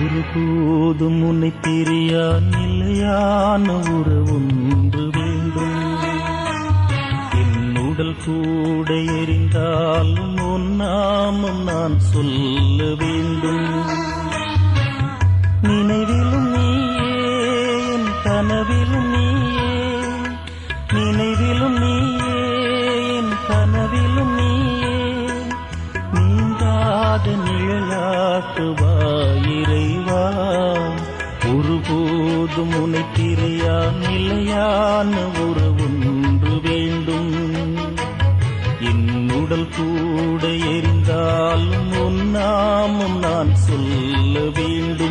ஒருபோதும் உன்னை பிரியா நிலையான உறவொன்று வேண்டும். என் உடல் கூட எரிந்தாலும் உன் நாமம் நான் சொல்ல வேண்டும். நினைவிலும் நீயே, என் கனவிலும் நீயே, நினைவிலும் நீயே, என் கனவிலும் நீயே, நீங்காத நிழலாக்குவாய் இறைவா. ஒருபோதும் உன்னை பிரியா நிலையான உறவொன்று வேண்டும். என் உடல் கூட எரிந்தாலும் உன் நாமம் நான் சொல்ல வேண்டும்.